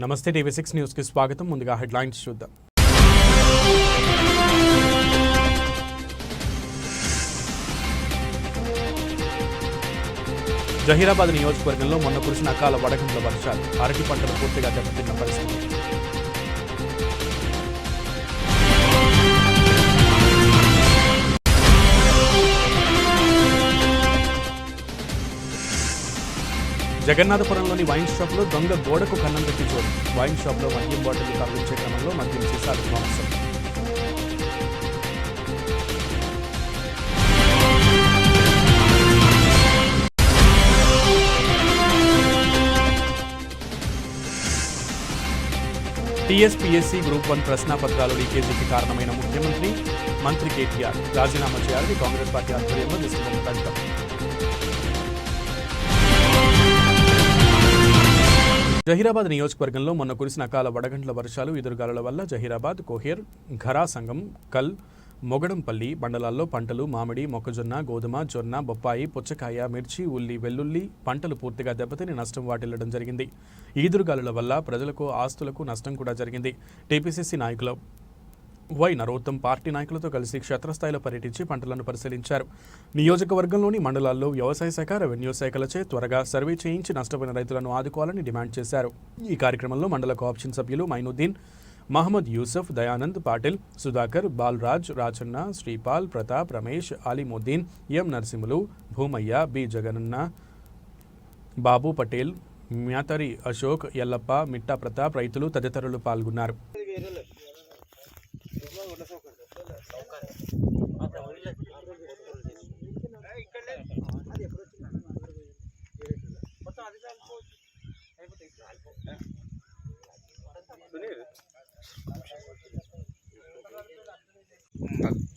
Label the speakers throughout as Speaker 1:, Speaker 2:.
Speaker 1: నమస్తే టీవీ6 న్యూస్ కి స్వాగతం. ముందుగా హెడ్లైన్స్ చూద్దాం. జహీరాబాద్ నియోజకవర్గంలో మొన్న కురిసిన అకాల వడగండ్ల వర్షాలు అరటి పంటలు పూర్తిగా దెబ్బతిన్న పరిస్థితి. జగన్నాథపురంలోని వైన్ షాప్లో దొంగ గోడకు కన్నం పెట్టి చోటు. వైన్ షాప్లో మద్యం బాటిల్ తరలించే క్రమంలో మద్యం సీసాలు ధ్వంసం. టీఎస్పీఎస్సీ గ్రూప్ 1 ప్రశ్నాపత్రాలు లీకేజీకి కారణమైన మంత్రి కేటీఆర్ రాజీనామా చేయాలని కాంగ్రెస్ పార్టీ ఆధ్వర్యంలో విస్తృత ప్రకటన. జహీరాబాద్ నియోజకవర్గంలో మొన్న కురిసిన అకాల వడగండ్ల వర్షాలు ఎదురుగాలుల వల్ల జహీరాబాద్, కోహేర్, ఘరా సంఘం, కల్, మొగడంపల్లి మండలాల్లో పంటలు మామిడి, మొక్కజొన్న, గోధుమ, జొన్న, బొప్పాయి, పుచ్చకాయ, మిర్చి, ఉల్లి, వెల్లుల్లి పంటలు పూర్తిగా దెబ్బతిని నష్టం వాటిల్లడం జరిగింది. ఈదురుగాలుల వల్ల ప్రజలకు ఆస్తులకు నష్టం కూడా జరిగింది. టీపీసీసీ నాయకులు వై నరోత్తం పార్టీ నాయకులతో కలిసి క్షేత్రస్థాయిలో పర్యటించి పంటలను పరిశీలించారు. నియోజకవర్గంలోని మండలాల్లో వ్యవసాయ శాఖ, రెవెన్యూ శాఖలచే త్వరగా సర్వే చేయించి నష్టపోయిన రైతులను ఆదుకోవాలని డిమాండ్ చేశారు. ఈ కార్యక్రమంలో మండల కోఆప్షన్ సభ్యులు మైనుద్దీన్, మహమ్మద్ యూసఫ్, దయానంద్, పాటిల్, సుధాకర్, బాలరాజ్, రాజన్న, శ్రీపాల్, ప్రతాప్, రమేష్, అలీముద్దీన్, ఎం నరసింహులు, భూమయ్య, బి జగనన్న, బాబు పటేల్, మ్యాతరి అశోక్, ఎల్లప్ప, మిట్టా ప్రతాప్, రైతులు తదితరులు పాల్గొన్నారు.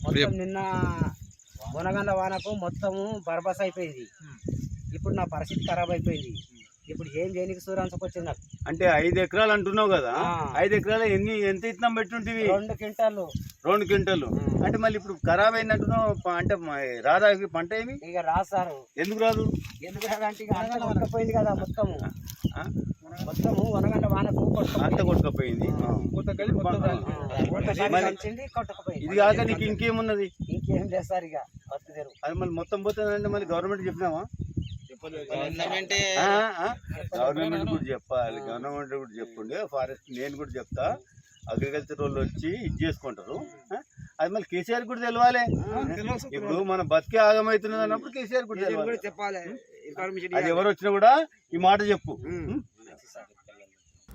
Speaker 2: మొత్తం నిన్న వనగండ్ల వానకు మొత్తము బర్బస్ అయిపోయింది. ఇప్పుడు నా పరిస్థితి ఖరాబ్ అయిపోయింది. ఇప్పుడు ఏం చేయనికి సూరాన్సకు వచ్చింది నాకు.
Speaker 3: అంటే 5 ఎకరాలు అంటున్నావు కదా, 5 ఎకరాలు ఎంత ఇత్తనం పెట్టుంటివి?
Speaker 2: 2 క్వింటాలు.
Speaker 3: 2 క్వింటాలు అంటే మళ్ళీ ఇప్పుడు ఖరాబ్ అయిందంటున్నావు. అంటే రాదా పంట ఏమి?
Speaker 2: ఇక రాదు సార్.
Speaker 3: ఎందుకు రాదు?
Speaker 2: ఎందుకు రాదంటే ఇక అంత కొట్టుకపోయింది కదా, మొత్తము వనగండ్ల వానకు
Speaker 3: అంత కొట్టుకపోయింది. ఇది కాక నీకు ఇంకేమున్నది?
Speaker 2: ఇంకేం చేస్తారు ఇక వస్తుదేరు.
Speaker 3: అది మళ్ళీ మొత్తం పోతుందంటే మళ్ళీ గవర్నమెంట్ చెప్పినావా? గవర్నమెంట్ కూడా చెప్పాలి. గవర్నమెంట్ కూడా చెప్పుండే ఫారెస్ట్ నేను కూడా చెప్తా. అగ్రికల్చర్ వాళ్ళు వచ్చి ఇది చేసుకుంటారు. అది మళ్ళీ కేసీఆర్ కూడా తెలవాలి. ఇప్పుడు మన బతికే ఆగమవుతున్నది అన్నప్పుడు కేసీఆర్ కూడా చెప్పాలి. అది ఎవరు వచ్చినా కూడా ఈ మాట చెప్పు.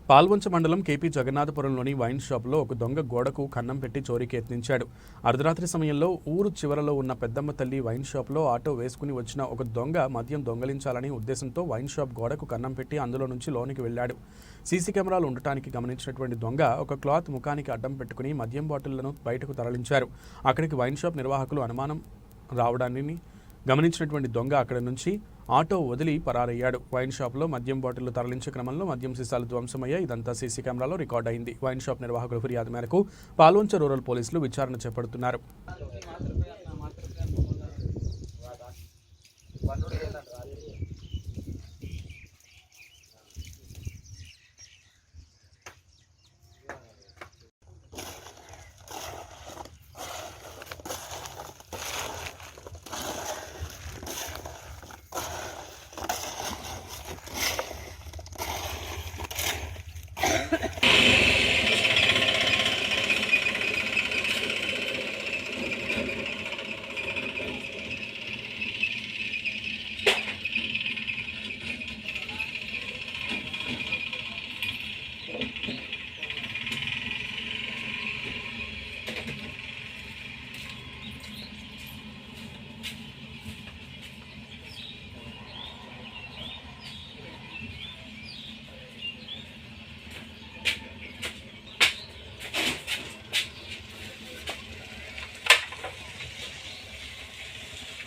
Speaker 1: పాల్వంచ మండలం కేపీ జగన్నాథపురంలోని వైన్ షాప్లో ఒక దొంగ గోడకు కన్నం పెట్టి చోరీకి యత్నించాడు. అర్ధరాత్రి సమయంలో ఊరు చివరలో ఉన్న పెద్దమ్మ తల్లి వైన్ షాప్లో ఆటో వేసుకుని వచ్చిన ఒక దొంగ మద్యం దొంగలించాలని ఉద్దేశంతో వైన్ షాప్ గోడకు కన్నం పెట్టి అందులో నుంచి లోనికి వెళ్లాడు. సీసీ కెమెరాలు ఉండటానికి గమనించినటువంటి దొంగ ఒక క్లాత్ ముఖానికి అడ్డం పెట్టుకుని మద్యం బాటిళ్లను బయటకు తరలించారు. అక్కడికి వైన్ షాప్ నిర్వాహకులు అనుమానం రావడాన్ని గమనించినటువంటి దొంగ అక్కడి నుంచి ఆటో వదిలి పరారయ్యాడు. వైన్ షాప్లో మద్యం బాటిళ్లు తరలించే క్రమంలో మద్యం సీసాలు ధ్వంసమయ్యాయి. ఇదంతా సీసీ కెమెరాలో రికార్డ్ అయింది. వైన్ షాప్ నిర్వాహకుల ఫిర్యాదు మేరకు పాల్వంచ రూరల్ పోలీసులు విచారణ చేపడుతున్నారు.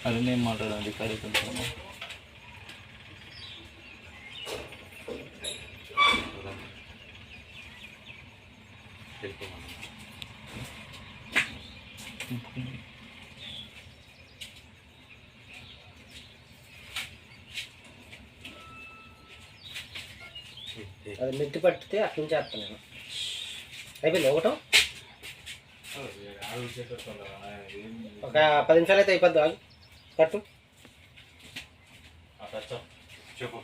Speaker 4: అది నేను మాట్లాడండి కార్యక్రమం.
Speaker 2: అది మెట్టి పట్టితే అట్ల నుంచి వేస్తాను నేను. అయిపోయింది ఒకటో ఒక 10 నిమిషాలు అయితే అయిపోద్ది. ఆగు కట్టు.
Speaker 4: చెప్పు.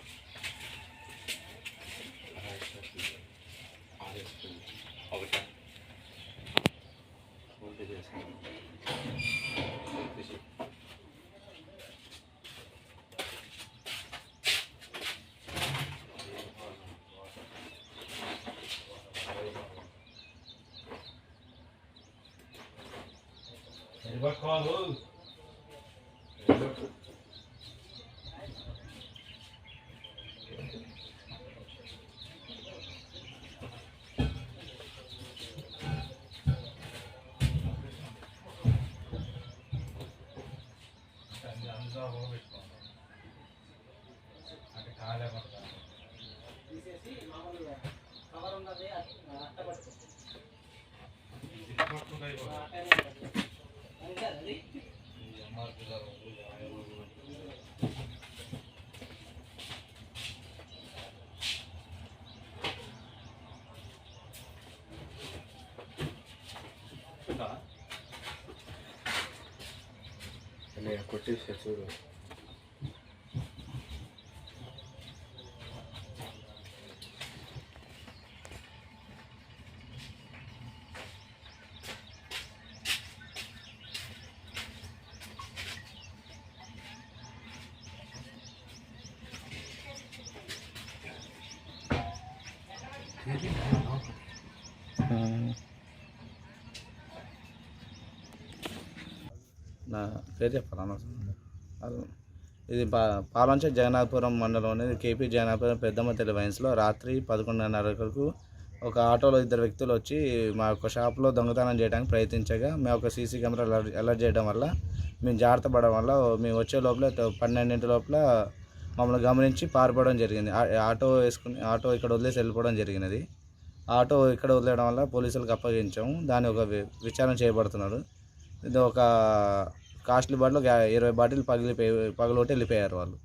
Speaker 4: కొట్టేసా చూడు.
Speaker 5: నా పేరు చెప్పాలన్నా. ఇది పాలంచ జగన్నాథపురం మండలం అనేది కేపీ జగన్నాథపురం పెద్దమ్మ తెలి వైన్స్లో రాత్రి 11:30 ఒక ఆటోలో 2 వ్యక్తులు వచ్చి మా యొక్క షాప్లో దొంగతనం చేయడానికి ప్రయత్నించగా మేము ఒక సీసీ కెమెరా అలర్ట్ చేయడం వల్ల మేము జాగ్రత్త పడడం వల్ల మేము వచ్చే లోపల 12 లోపల మమ్మల్ని గమనించి పారిపోవడం జరిగింది. ఆటో ఇక్కడ వదిలేసి వెళ్ళిపోవడం జరిగినది. ఆటో ఇక్కడ వదిలేయడం వల్ల పోలీసులకు అప్పగించాము. దాని ఒక విచారణ చేయబడుతున్నాడు. ఇది ఒక కాస్ట్లీ బాటిల్ 20 బాటిల్ పగలొట్టి వెళ్ళిపోయారు వాళ్ళు.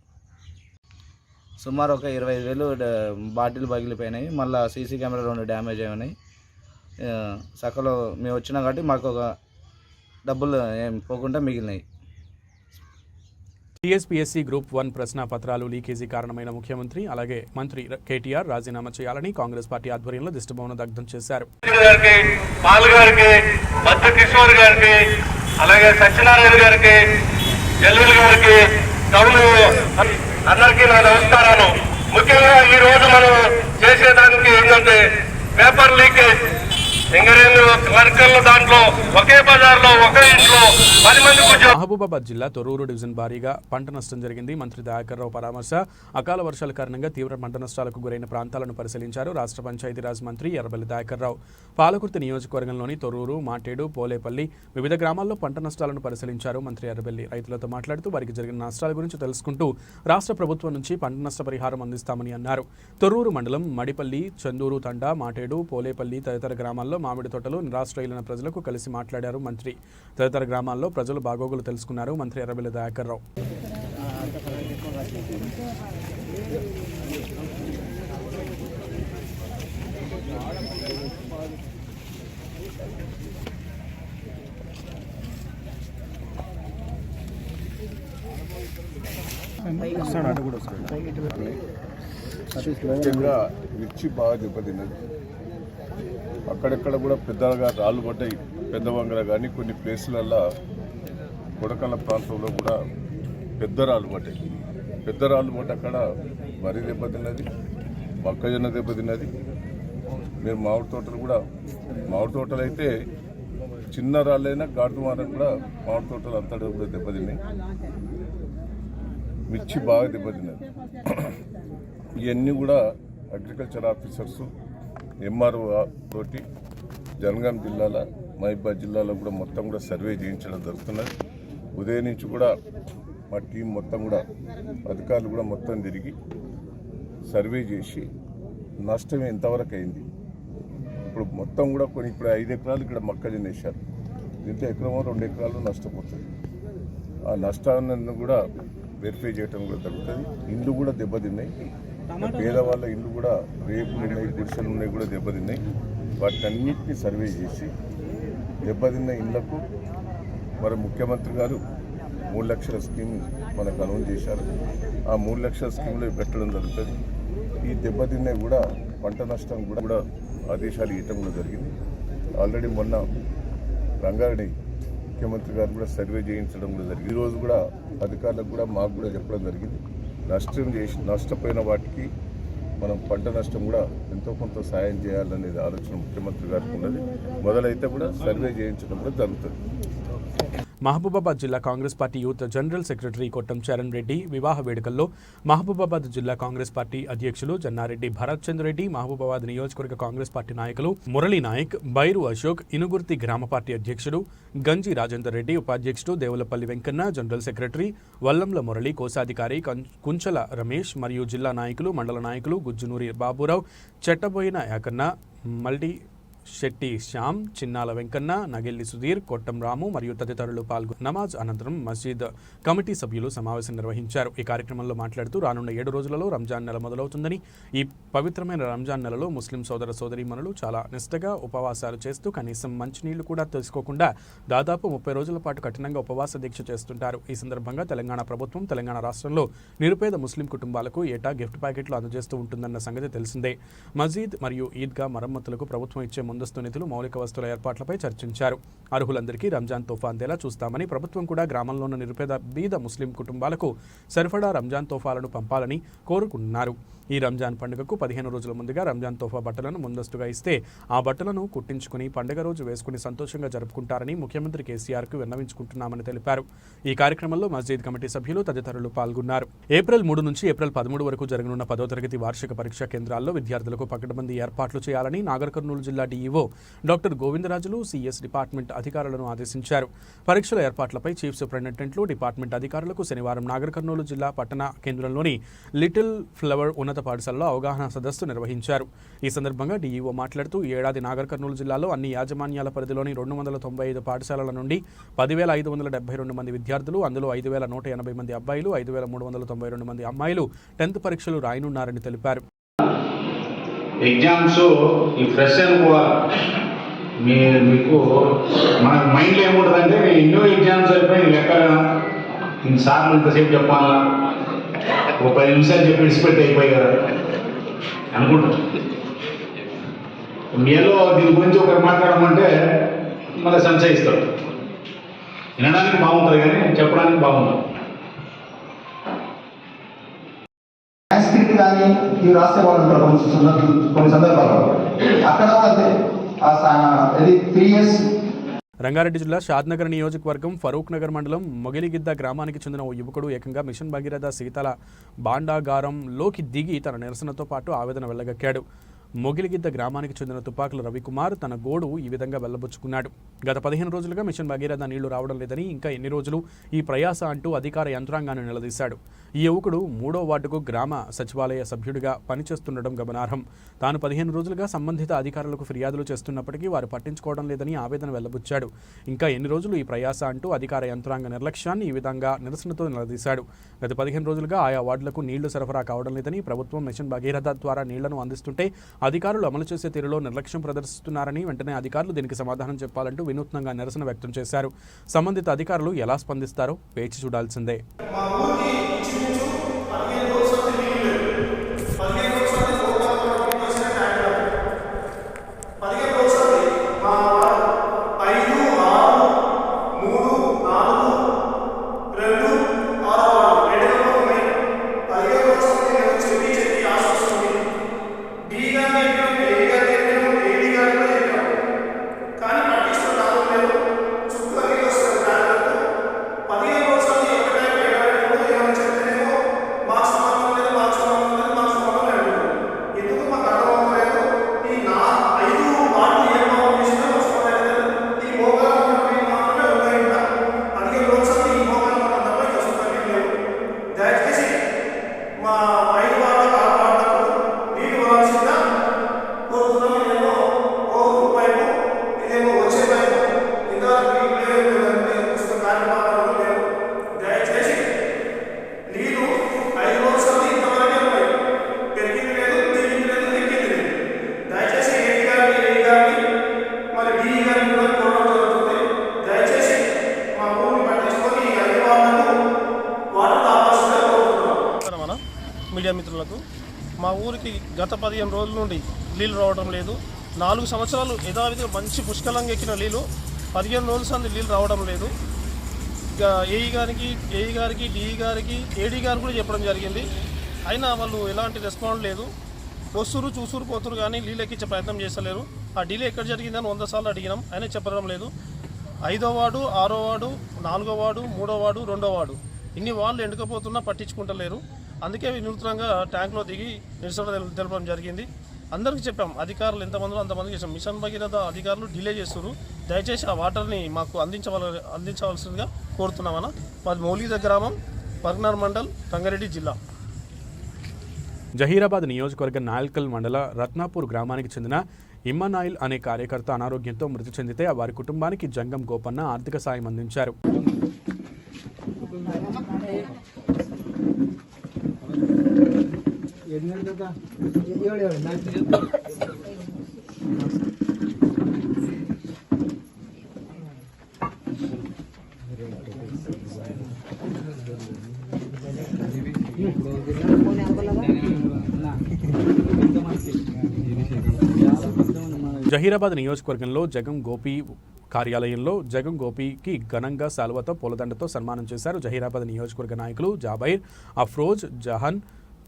Speaker 5: సుమారు ఒక 25,000 బాటిల్ పగిలిపోయినాయి. మళ్ళీ సీసీ కెమెరా 2 డ్యామేజ్ అయినాయి. సకలో మేము వచ్చినా కాబట్టి మాకు ఒక డబ్బులు ఏం పోకుండా మిగిలినాయి.
Speaker 1: టీఎస్పీఎస్సీ గ్రూప్ 1 ప్రశ్నాపత్రాలు లీకేజీ కారణమైన ముఖ్యమంత్రి అలాగే మంత్రి కేటీఆర్ రాజీనామా చేయాలని కాంగ్రెస్ పార్టీ ఆధ్వర్యంలో దిష్టిబొమ్మను దగ్ధం చేశారు.
Speaker 6: కిషోర్ గారికి అలాగే సత్యనారాయణ గారికి ఎల్లుల్ గారికి అందరికీ నా నమస్కారాలు. ముఖ్యంగా ఈ రోజు మనం చేసేదానికి ఏంటంటే పేపర్ లీకేజ్. సింగరేణి వర్కర్లు దాంట్లో ఒకే బజార్లో ఒకే ఇంట్లో 10 మందికి ఉద్యోగం.
Speaker 1: మహబూబాబాద్ జిల్లా తొర్రూరు డివిజన్ భారీగా పంట నష్టం జరిగింది. మంత్రి దయాకర్ రావు పరామర్శ. అకాల వర్షాల కారణంగా తీవ్ర పంట నష్టాలకు గురైన ప్రాంతాలను పరిశీలించారు రాష్ట్ర పంచాయతీరాజ్ మంత్రి ఎర్రబెల్లి దయాకర్ రావు. పాలకుర్తి నియోజకవర్గంలోని తొర్రూరు, మాటేడు, పోలేపల్లి వివిధ గ్రామాల్లో పంట నష్టాలను పరిశీలించారు మంత్రి ఎర్రబెల్లి. రైతులతో మాట్లాడుతూ వారికి జరిగిన నష్టాల గురించి తెలుసుకుంటూ రాష్ట్ర ప్రభుత్వం నుంచి పంట నష్ట పరిహారం అందిస్తామని అన్నారు. తొర్రూరు మండలం మడిపల్లి, చందూరు తండా, మాటేడు, పోలేపల్లి తదితర గ్రామాల్లో మామిడి తోటలు నిరాశ్రయులైన ప్రజలకు కలిసి మాట్లాడారు మంత్రి. తదితర గ్రామాల్లో ప్రజలు బాగోగులు తెలుసుకున్నారు మంత్రి ఎర్రబెల్లి దయాకర్ రావు.
Speaker 7: ముఖ్యంగా మిర్చి బాగా దెబ్బతిన్నది. అక్కడెక్కడ కూడా పెద్దగా రాళ్ళు పడ్డాయి. పెద్ద వంగర కానీ కొన్ని ప్లేసులల్లో కొడకళ్ళ ప్రాంతంలో కూడా పెద్ద రాళ్ళు పడ్డాయి. పెద్ద రాళ్ళు పడ్డ అక్కడ వరి దెబ్బతిన్నది, మొక్కజొన్న దెబ్బతిన్నది. మీరు మామిడి తోటలు అయితే చిన్న రాళ్ళైనా గాడుమారం కూడా మామిడి తోటలు అంతటా కూడా దెబ్బతిన్నాయి. మిర్చి బాగా దెబ్బతిన్నది. ఇవన్నీ కూడా అగ్రికల్చర్ ఆఫీసర్స్ ఎంఆర్ఓ తోటి జనగాం జిల్లాలో మహబూబాబాద్ జిల్లాలో కూడా మొత్తం కూడా సర్వే చేయించడం జరుగుతున్నది. ఉదయం నుంచి కూడా మా టీం మొత్తం కూడా అధికారులు కూడా మొత్తం తిరిగి సర్వే చేసి నష్టం ఎంతవరకు అయింది. ఇప్పుడు మొత్తం కూడా ఇప్పుడు 5 ఎకరాలు ఇక్కడ మొక్కజొన్న వేశారు. దీంతో ఎకరమో 2 ఎకరాలు నష్టపోతుంది. ఆ నష్టాన్ని కూడా వెరిఫై చేయడం కూడా జరుగుతుంది. ఇండ్లు కూడా దెబ్బతిన్నాయి. పేదవాళ్ళ ఇల్లు కూడా రేకులు ఉన్నాయి, గుడిసెలు ఉన్నాయి కూడా దెబ్బతిన్నాయి. వాటన్నిటిని సర్వే చేసి దెబ్బతిన్న ఇళ్లకు మరి ముఖ్యమంత్రి గారు 3 లక్షల స్కీమ్ మనకు అనౌన్స్ చేశారు. ఆ 3 లక్షల స్కీమ్లో పెట్టడం జరుగుతుంది. ఈ దెబ్బతిన్నవి కూడా పంట నష్టం కూడా ఆదేశాలు ఇవ్వటం కూడా జరిగింది. ఆల్రెడీ మొన్న రంగారెడ్డి ముఖ్యమంత్రి గారు కూడా సర్వే చేయించడం కూడా జరిగింది. ఈరోజు కూడా అధికారులకు కూడా మాకు కూడా చెప్పడం జరిగింది. నష్టపోయిన వాటికి మనం పంట నష్టం కూడా ఎంతో కొంత సాయం చేయాలనేది ఆలోచన ముఖ్యమంత్రి గారికి ఉన్నది. మొదలైతే కూడా సర్వే చేయించడం కూడా జరుగుతుంది.
Speaker 1: మహబూబాబాద్ జిల్లా Congress party youth general secretary Kottam Charan Reddy వివాహ వేడుకల్లో మహబూబాబాద్ జిల్లా కాంగ్రెస్ పార్టీ అధ్యక్షులు జన్నారెడ్డి భరత్ చంద్ర రెడ్డి, మహబూబాబాద్ నియోజకవర్గ కాంగ్రెస్ పార్టీ నాయకులు మురళీ నాయక్, బైరు అశోక్, ఇనుగుర్తి గ్రామ పార్టీ అధ్యక్షుడు గంజి రాజేందర్ రెడ్డి, ఉపాధ్యక్షుడు దేవులపల్లి వెంకన్న, జనరల్ సెక్రటరీ వల్లంల మురళి, కోశాధికారి కుంచల రమేష్ మరియు జిల్లా నాయకులు, మండల నాయకులు గుజ్జునూరి బాబురావు, చెట్టబోయిన యాకన్న, మల్టీ శెట్టి శ్యామ్, చిన్నాల వెంకన్న, నగెల్లి సుధీర్, కొట్టం రాము మరియు తదితరులు పాల్గొన్న నమాజ్ అనంతరం మస్జిద్ కమిటీ సభ్యులు సమావేశం నిర్వహించారు. ఈ కార్యక్రమంలో మాట్లాడుతూ రానున్న 7 రోజులలో రంజాన్ నెల మొదలవుతుందని, ఈ పవిత్రమైన రంజాన్ నెలలో ముస్లిం సోదర సోదరీమణులు చాలా నిష్టగా ఉపవాసాలు చేస్తూ కనీసం మంచినీళ్లు కూడా తీసుకోకుండా దాదాపు 30 రోజుల పాటు కఠినంగా ఉపవాస దీక్ష చేస్తుంటారు. ఈ సందర్భంగా తెలంగాణ ప్రభుత్వం తెలంగాణ రాష్ట్రంలో నిరుపేద ముస్లిం కుటుంబాలకు ఏటా గిఫ్ట్ ప్యాకెట్లు అందజేస్తూ ఉంటుందన్న సంగతి తెలిసిందే. మస్జిద్ మరియు ఈద్గా మరమ్మతులకు ప్రభుత్వం ఇచ్చే ముందస్తు నిధులు, మౌలిక వస్తువుల ఏర్పాట్లపై చర్చించారు. అర్హులందరికీ రంజాన్ తోఫా అందేలా చూస్తామని, ప్రభుత్వం కూడా గ్రామంలో ఉన్న నిరుపేద బీద ముస్లిం కుటుంబాలకు సరిపడా రంజాన్ తోఫాలను పంపాలని కోరుకున్నారు. ఈ రంజాన్ పండుగకు 15 రోజుల ముందుగా రంజాన్ తోఫా బట్టలను ముందస్తుగా ఇస్తే ఆ బట్టలను కుట్టించుకుని పండుగ రోజు వేసుకుని సంతోషంగా జరుపుకుంటారని ముఖ్యమంత్రి కేసీఆర్కు విన్నవించుకుంటున్నామని తెలిపారు. ఈ కార్యక్రమంలో మస్జిద్ కమిటీ సభ్యులు తదితరులు పాల్గొన్నారు. ఏప్రిల్ 3 నుంచి ఏప్రిల్ 13 వరకు జరగనున్న 10వ తరగతి వార్షిక పరీక్షా కేంద్రాల్లో విద్యార్థులకు పకడ్బందీ ఏర్పాట్లు చేయాలని నాగర్ కర్నూలు జిల్లా DEO doctor Govindarajulu CS department అధికారులను ఆదేశించారు. పరీక్షల ఏర్పాట్లపై చీఫ్ సూపరింటెండెంట్లు, డిపార్ట్మెంట్ అధికారులకు శనివారం నాగర్ కర్నూలు జిల్లా పట్టణ కేంద్రంలోని లిటిల్ ఫ్లవర్ ఉన్నత పాఠశాలలో అవగాహన సదస్సు నిర్వహించారు. ఈ సందర్భంగా డీఈఓ మాట్లాడుతూ ఈ ఏడాది నాగర్ కర్నూలు జిల్లాలో అన్ని యాజమాన్యాల పరిధిలోని 295 పాఠశాలల నుండి 10,572 మంది విద్యార్థులు, అందులో 5,180 మంది అబ్బాయిలు, 5,392 మంది అమ్మాయిలు 10th పరీక్షలు రాయనున్నారని తెలిపారు.
Speaker 8: ఎగ్జామ్స్ ఈ ఫ్రెష్ మీకు మన మైండ్లో ఏముంటుందంటే ఎన్నో ఎగ్జామ్స్ అయిపోయి లెక్క ఇన్నిసార్లు ఇంతసేపు చెప్పాలా, ఒక 10 నిమిషాలు చెప్పి విడిచిపెట్టి అయిపోయి కదా అనుకుంటాం. మీలో దీని గురించి ఒకరు మాట్లాడమంటే మళ్ళీ సంశయిస్తారు. వినడానికి బాగుంటుంది కానీ చెప్పడానికి బాగుంటుంది.
Speaker 9: సాంస్క్రిట్ కానీ ఇవి రాసే వాళ్ళు ఉంటారు కొన్ని సందర్భాల్లో. అక్కడ అదే 3 years.
Speaker 1: రంగారెడ్డి జిల్లా షాద్నగర్ నియోజకవర్గం ఫరూక్ నగర్ మండలం మొగిలిగిద్ద గ్రామానికి చెందిన ఓ యువకుడు ఏకంగా మిషన్ భగీరథ శీతల భాండాగారంలోకి దిగి తన నిరసనతో పాటు ఆవేదన వెళ్లగక్కాడు. మొగిలిగిద్ద గ్రామానికి చెందిన తుపాకుల రవికుమార్ తన గోడు ఈ విధంగా వెళ్లబుచ్చుకున్నాడు. గత 15 రోజులుగా మిషన్ భగీరథ నీళ్లు రావడం లేదని, ఇంకా ఎన్ని రోజులు ఈ ప్రయాస అంటూ అధికార యంత్రాంగాన్ని నిలదీశాడు. ఈ యువకుడు 3వ వార్డుకు గ్రామ సచివాలయ సభ్యుడిగా పనిచేస్తుండడం గమనార్హం. తాను 15 రోజులుగా సంబంధిత అధికారులకు ఫిర్యాదులు చేస్తున్నప్పటికీ వారు పట్టించుకోవడం లేదని ఆవేదన వెళ్లబుచ్చాడు. ఇంకా ఎన్ని రోజులు ఈ ప్రయాస అంటూ అధికార యంత్రాంగ నిర్లక్ష్యాన్ని ఈ విధంగా నిరసనతో నిలదీశాడు. గత 15 రోజులుగా ఆయా వార్డులకు నీళ్లు సరఫరా కావడం లేదని, ప్రభుత్వం మిషన్ భగీరథ ద్వారా నీళ్లను అందిస్తుంటే అధికారులు అమలు చేసే తీరులో నిర్లక్ష్యం ప్రదర్శిస్తున్నారని, వెంటనే అధికారులు దీనికి సమాధానం చెప్పాలంటూ వినూత్నంగా నిరసన వ్యక్తం చేశారు. సంబంధిత అధికారులు ఎలా స్పందిస్తారో వేచి చూడాల్సిందే.
Speaker 6: ఏమని
Speaker 10: మిత్రులకు. మా ఊరికి గత 15 రోజుల నుండి నీళ్ళు రావడం లేదు. 4 సంవత్సరాలు యథావిధిగా మంచి పుష్కలంగా ఎక్కిన నీళ్ళు 15 రోజుల సంది నీళ్ళు రావడం లేదు. ఇక ఏఈ గారికి, డిఈ గారికి, ఏడీ గారు కూడా చెప్పడం జరిగింది. అయినా వాళ్ళు ఎలాంటి రెస్పాండ్ లేదు. వస్తురు చూసురు పోతురు కానీ నీళ్ళు ఎక్కించే ప్రయత్నం చేస్తలేరు. ఆ డీలే ఎక్కడ జరిగిందని 100 సార్లు అడిగినాం, అయినా చెప్పడం లేదు. 5వ వార్డు, 6వ వార్డు, 4వ వార్డు, 3వ వార్డు, 2వ వార్డు ఇన్ని వాళ్ళు ఎండుకపోతున్నా పట్టించుకుంటలేరు. అందుకే వినూత్నంగా ట్యాంక్లో దిగి నిరసన తెలపడం జరిగింది. అందరికీ చెప్పాం, అధికారులు ఎంతమంది అంతమందికి చేసాం. మిషన్ భగీరథ అధికారులు డిలే చేస్తున్నారు. దయచేసి ఆ వాటర్ని మాకు అందించవలసిందిగా కోరుతున్నామన్న. మాది మౌలిక గ్రామం, పర్గనర్ మండల్, రంగారెడ్డి జిల్లా.
Speaker 1: జహీరాబాద్ నియోజకవర్గం నాల్కల్ మండల రత్నాపూర్ గ్రామానికి చెందిన ఇమ్మనాయిల్ అనే కార్యకర్త అనారోగ్యంతో మృతి చెందితే వారి కుటుంబానికి జంగం గోపన్న ఆర్థిక సాయం అందించారు. జహీరాబాద్ నియోజకవర్గంలో జగం గోపి కార్యాలయంలో జగం గోపికి ఘనంగా శాలువతో పూలదండతో సన్మానం చేశారు. జహీరాబాద్ నియోజకవర్గ నాయకులు జాబైర్, అఫ్రోజ్, జహన్,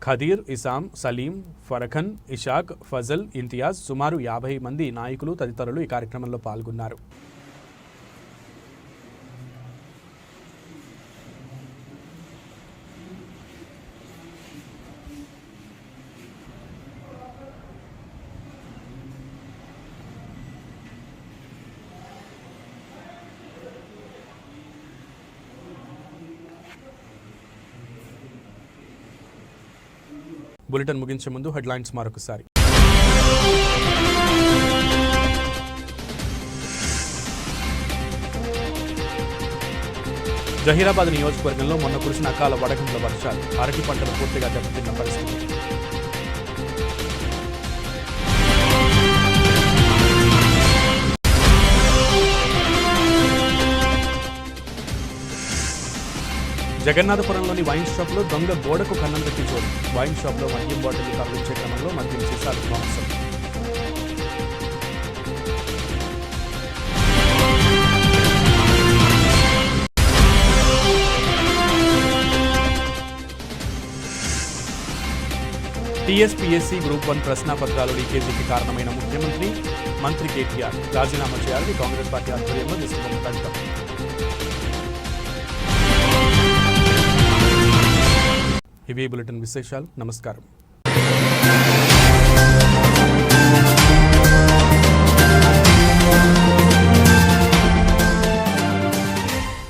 Speaker 1: ఖదీర్, ఇసాం, సలీం, ఫరఖన్, ఇషాక్, ఫజల్, ఇంతియాజ్ సుమారు 50 మంది నాయకులు తదితరులు ఈ కార్యక్రమంలో పాల్గొన్నారు. బులెటిన్ ముగించే ముందు హెడ్లైన్స్ మరొకసారి. జహీరాబాద్ నియోజకవర్గంలో మొన్న కురిసిన అకాల వడగండ్ల వర్షాలు అరటి పంటలు పూర్తిగా దెబ్బతిన్న పరిస్థితి. జగన్నాథపురంలోని వైన్ షాప్లో దొంగ గోడకు కన్నం పెట్టి చోటు. వైన్ షాప్లో మద్యం బాటిల్ తరలించే క్రమంలో మద్యం సీసాలు ధ్వంసం. టీఎస్పీఎస్సీ గ్రూప్ 1 ప్రశ్నాపత్రాలు లీకేజీకి కారణమైన ముఖ్యమంత్రి, మంత్రి కేటీఆర్ రాజీనామా చేయాలని కాంగ్రెస్ పార్టీ ఆధ్వర్యంలో దిశబొమ్మ కడతాం. ఇవి బులెటిన్ విశేషాలు. నమస్కారం.